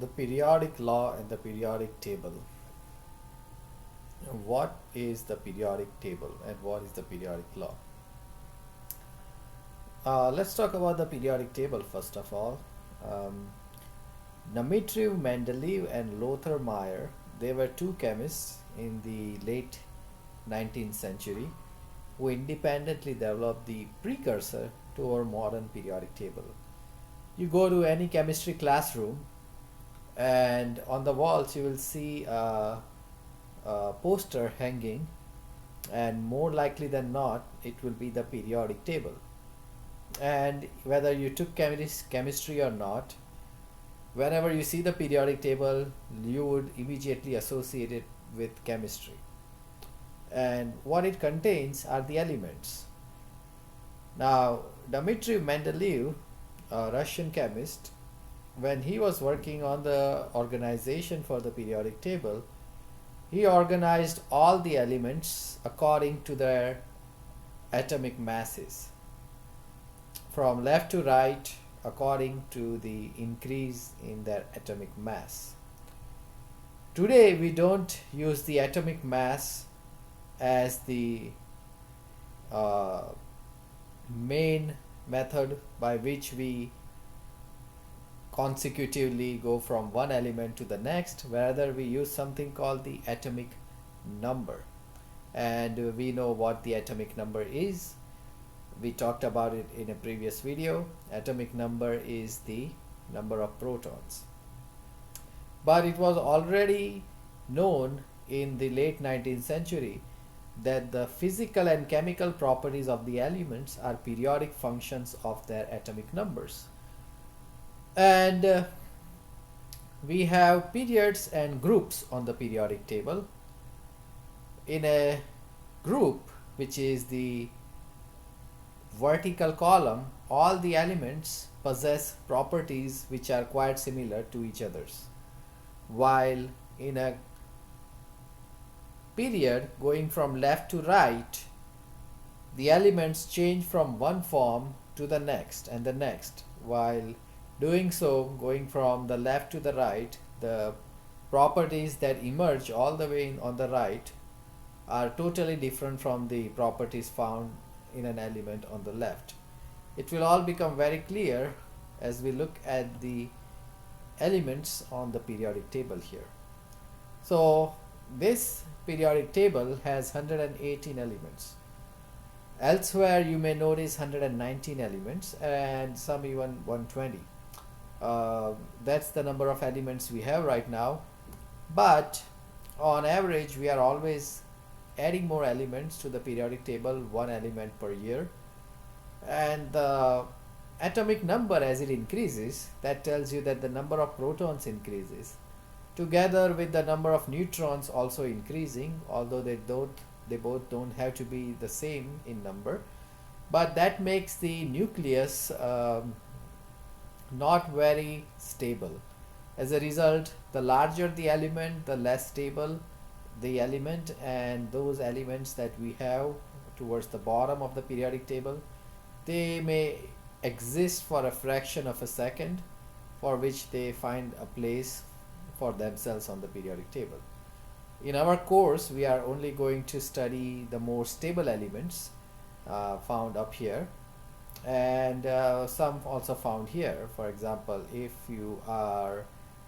The periodic law and the periodic table. What is the periodic table and what is the periodic law? Let's talk about the periodic table first of all. Um, Dmitry Mendeleev and Lothar Meyer, they were two chemists in the late 19th century who independently developed the precursor to our modern periodic table. You go to any chemistry classroom and on the walls you will see a poster hanging, and more likely than not it will be the periodic table. And whether you took chemistry or not, whenever you see the periodic table you would immediately associate it with chemistry, and what it contains are the elements. Now, Dmitry Mendeleev, a Russian chemist, when he was working on the organization for the periodic table, he organized all the elements according to their atomic masses, from left to right according to the increase in their atomic mass. Today we don't use the atomic mass as the uh, main method by which we consecutively go from one element to the next. Rather, we use something called the atomic number, and we know what the atomic number is. We talked about it in a previous video. Atomic number is the number of protons, but it was already known in the late 19th century that the physical and chemical properties of the elements are periodic functions of their atomic numbers. And we have periods and groups on the periodic table. In a group, which is the vertical column, all the elements possess properties which are quite similar to each other's, while in a period going from left to right, the elements change from one form to the next and the next. While doing so, going from the left to the right, the properties that emerge all the way on the right are totally different from the properties found in an element on the left. It will all become very clear as we look at the elements on the periodic table here. So this periodic table has 118 elements. Elsewhere you may notice 119 elements and some even 120. That's the number of elements we have right now, but on average we are always adding more elements to the periodic table, one element per year. And the atomic number, as it increases, that tells you that the number of protons increases together with the number of neutrons also increasing, although they both don't have to be the same in number. But that makes the nucleus not very stable. As a result, the larger the element, the less stable the element, and those elements that we have towards the bottom of the periodic table, they may exist for a fraction of a second, for which they find a place for themselves on the periodic table. In our course, we are only going to study the more stable elements found up here, and some also found here. For example, if you are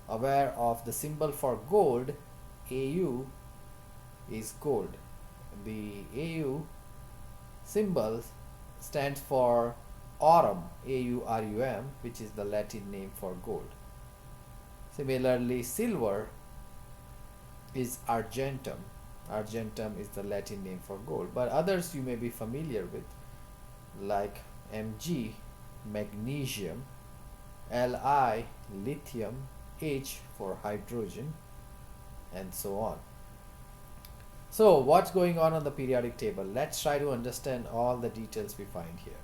aware of the symbol for gold, Au is gold. The Au symbol stands for aurum, Aurum, which is the Latin name for gold. Similarly, silver is argentum. Argentum is the Latin name for gold, but others you may be familiar with, like Mg, magnesium, Li, lithium, H for hydrogen, and so on. So what's going on the periodic table? Let's try to understand all the details we find here.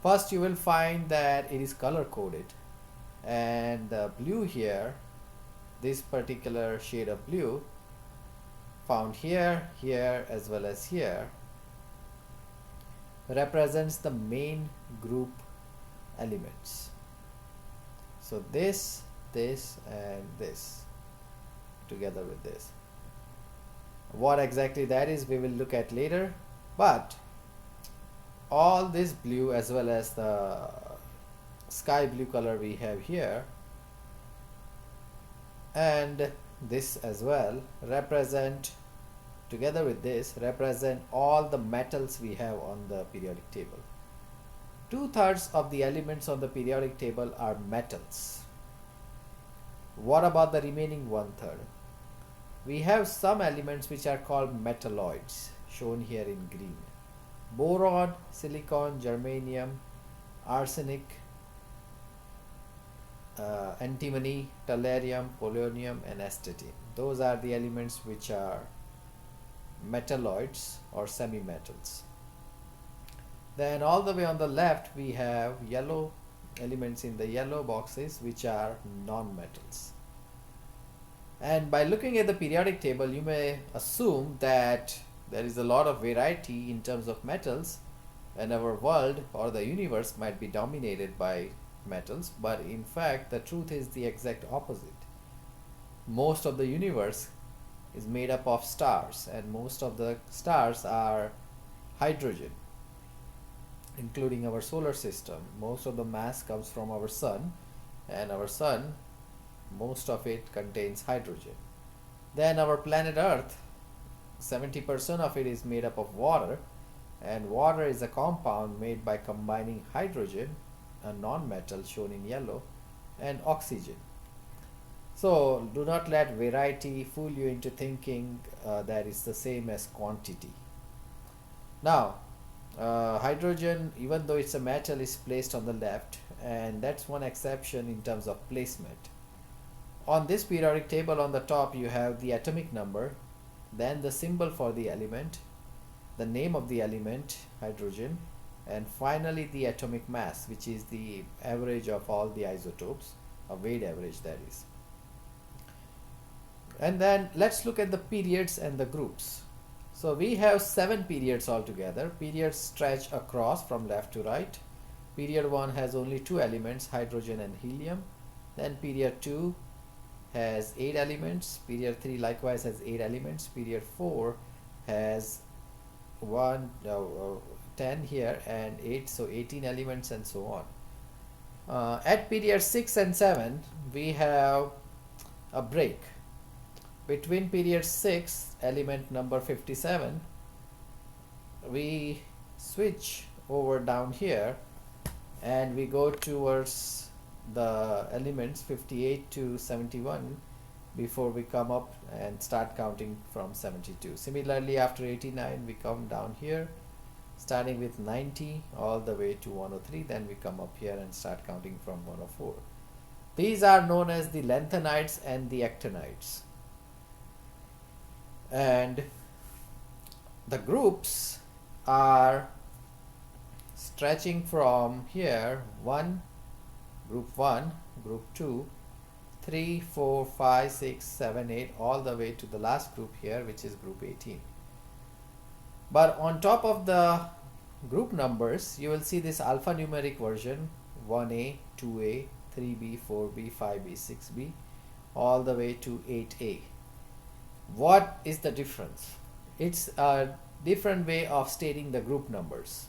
First, you will find that it is color coded, and the blue here, this particular shade of blue found here, here as well as here, represents the main group elements. So this this and this together with this. What exactly that is, we will look at later. But all this blue as well as the sky blue color we have here and this as well represent, together with this, represent all the metals we have on the periodic table. 2/3 of the elements on the periodic table are metals. What about the remaining 1/3? We have some elements which are called metalloids, shown here in green. Boron, silicon, germanium, arsenic, antimony, tellurium, polonium and astatine. Those are the elements which are metalloids or semi-metals. Then all the way on the left we have yellow elements in the yellow boxes which are non-metals. And by looking at the periodic table, you may assume that there is a lot of variety in terms of metals and our world or the universe might be dominated by metals, but in fact the truth is the exact opposite. Most of the universe is made up of stars, and most of the stars are hydrogen, including our solar system. Most of the mass comes from our sun, and our sun, most of it contains hydrogen. Then our planet Earth, 70% of it is made up of water, and water is a compound made by combining hydrogen, a non-metal shown in yellow, and oxygen. So do not let variety fool you into thinking that it's the same as quantity. Now hydrogen, even though it's a metal, is placed on the left, and that's one exception in terms of placement. On this periodic table on the top you have the atomic number, then the symbol for the element, the name of the element, hydrogen, and finally the atomic mass, which is the average of all the isotopes, a weighted average that is. And then let's look at the periods and the groups. So we have 7 periods altogether. Periods stretch across from left to right. Period 1 has only 2 elements, hydrogen and helium. Then period 2 has 8 elements. Period 3 likewise has 8 elements. Period 4 has 10 here and 8, so 18 elements and so on. At period 6 and 7 we have a break. Between period 6, element number 57, we switch over down here and we go towards the elements 58 to 71 before we come up and start counting from 72. Similarly, after 89 we come down here starting with 90 all the way to 103, then we come up here and start counting from 104. These are known as the lanthanides and the actinides. And the groups are stretching from here: 1, group 1, group 2, 3, 4, 5, 6, 7, 8, all the way to the last group here, which is group 18. But on top of the group numbers, you will see this alphanumeric version: 1A, 2A, 3B, 4B, 5B, 6B, all the way to 8A. What is the difference? It's a different way of stating the group numbers.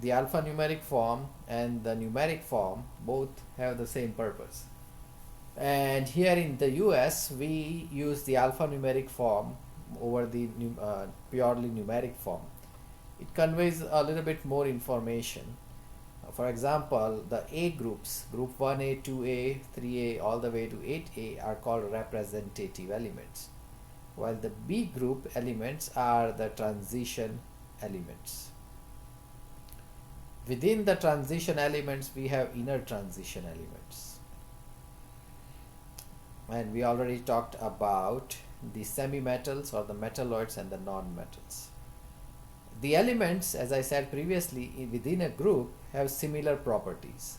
The alphanumeric form and the numeric form both have the same purpose. And here in the US, we use the alphanumeric form over the purely numeric form. It conveys a little bit more information. For example, the A groups, group 1A, 2A, 3A, all the way to 8A, are called representative elements, while the B group elements are the transition elements. Within the transition elements, we have inner transition elements. And we already talked about the semi-metals or the metalloids and the non-metals. The elements, as I said previously, within a group have similar properties.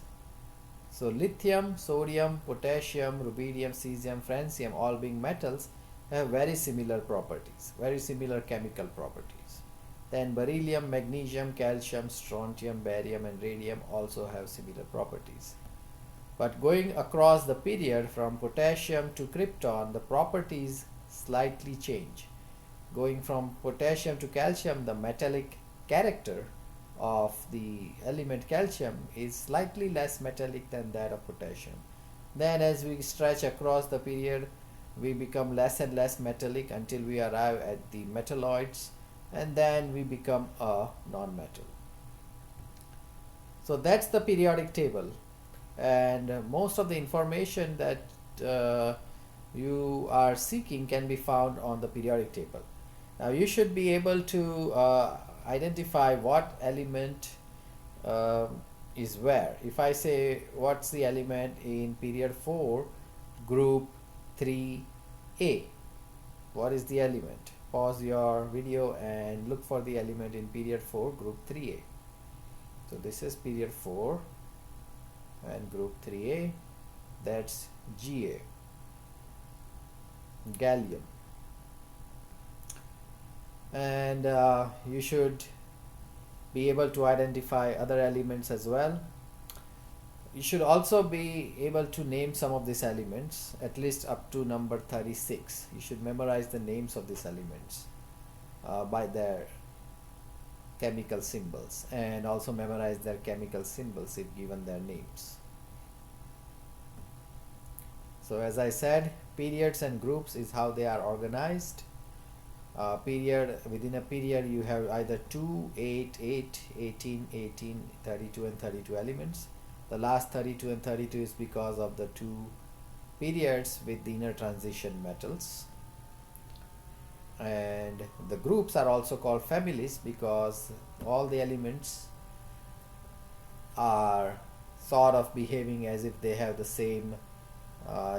So lithium, sodium, potassium, rubidium, cesium, francium, all being metals, have very similar properties, very similar chemical properties. Then beryllium, magnesium, calcium, strontium, barium and radium also have similar properties. But going across the period from potassium to krypton, the properties slightly change. Going from potassium to calcium, the metallic character of the element calcium is slightly less metallic than that of potassium. Then, as we stretch across the period, we become less and less metallic until we arrive at the metalloids, and then we become a non-metal. So that's the periodic table, and most of the information that you are seeking can be found on the periodic table. Now you should be able to identify what element is where. If I say what's the element in period 4, group 3A, what is the element? Pause your video and look for the element in period 4, group 3A. So this is period 4 and group 3A, that's Ga, gallium. And you should be able to identify other elements as well. You should also be able to name some of these elements, at least up to number 36. You should memorize the names of these elements by their chemical symbols, and also memorize their chemical symbols if given their names. So as I said, periods and groups is how they are organized. Within a period you have either 2, 8, 8, 18, 18, 32 and 32 elements. The last 32 and 32 is because of the two periods with the inner transition metals. And the groups are also called families because all the elements are sort of behaving as if they have the same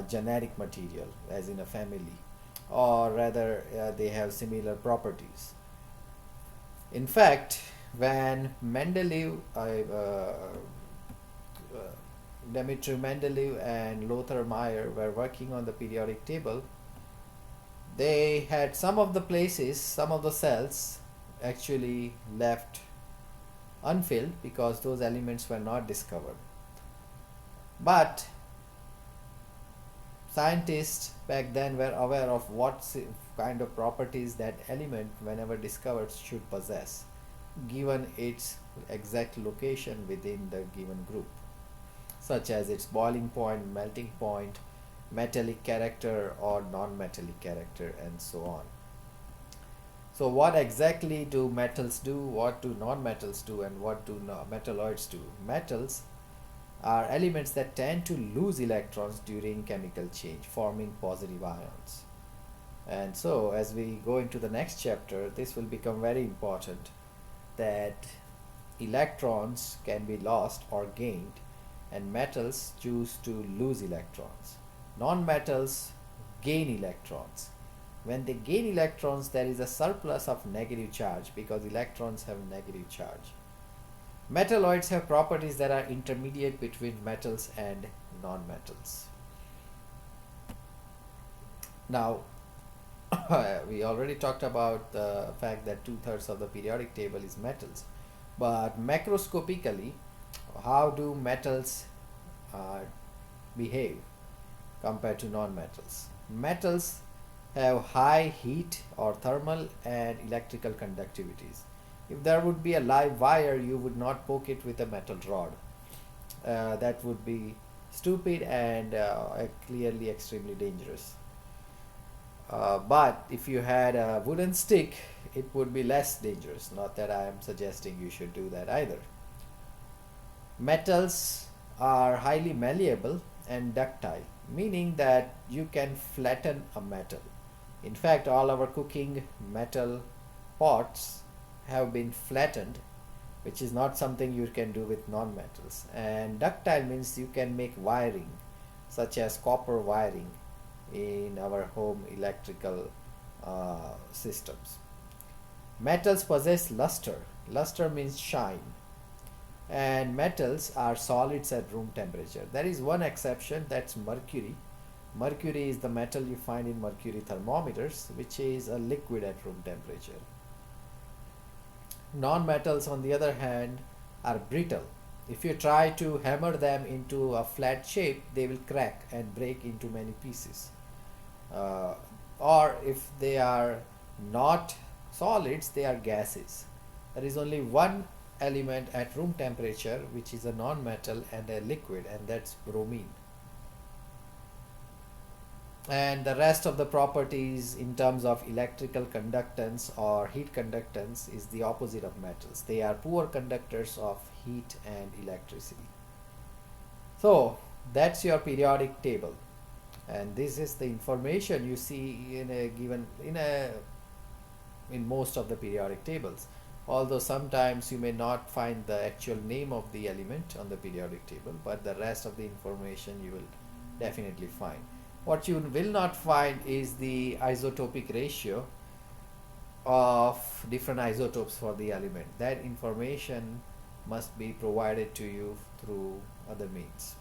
genetic material as in a family, or rather they have similar properties. In fact, when Dmitry Mendeleev and Lothar Meyer were working on the periodic table, they had some of the places, some of the cells actually left unfilled because those elements were not discovered. But scientists back then were aware of what kind of properties that element, whenever discovered, should possess, given its exact location within the given group, such as its boiling point, melting point, metallic character or non-metallic character, and so on. So what exactly do metals do, what do non-metals do, and what do metalloids do? Metals are elements that tend to lose electrons during chemical change, forming positive ions. And so as we go into the next chapter, this will become very important, that electrons can be lost or gained, and metals choose to lose electrons. Non-metals gain electrons. When they gain electrons, there is a surplus of negative charge because electrons have negative charge. Metalloids have properties that are intermediate between metals and non-metals. Now, we already talked about the fact that 2/3 of the periodic table is metals, but macroscopically, how do metals behave compared to non-metals? Metals have high heat or thermal and electrical conductivities. If there would be a live wire, you would not poke it with a metal rod. That would be stupid and clearly extremely dangerous. But if you had a wooden stick, it would be less dangerous. Not that I am suggesting you should do that either. Metals are highly malleable and ductile, meaning that you can flatten a metal. In fact, all our cooking metal pots have been flattened, which is not something you can do with non-metals. And ductile means you can make wiring, such as copper wiring in our home electrical systems. Metals possess luster. Luster means shine. And metals are solids at room temperature. There is one exception, that's mercury. Mercury is the metal you find in mercury thermometers, which is a liquid at room temperature. Non-metals, on the other hand, are brittle. If you try to hammer them into a flat shape, they will crack and break into many pieces. Uh, or if they are not solids, they are gases. There is only one element at room temperature which is a non-metal and a liquid, and that's bromine. And the rest of the properties in terms of electrical conductance or heat conductance is the opposite of metals. They are poor conductors of heat and electricity. So that's your periodic table, and this is the information you see in a given in most of the periodic tables, although sometimes you may not find the actual name of the element on the periodic table, but the rest of the information you will definitely find. What you will not find is the isotopic ratio of different isotopes for the element. That information must be provided to you through other means.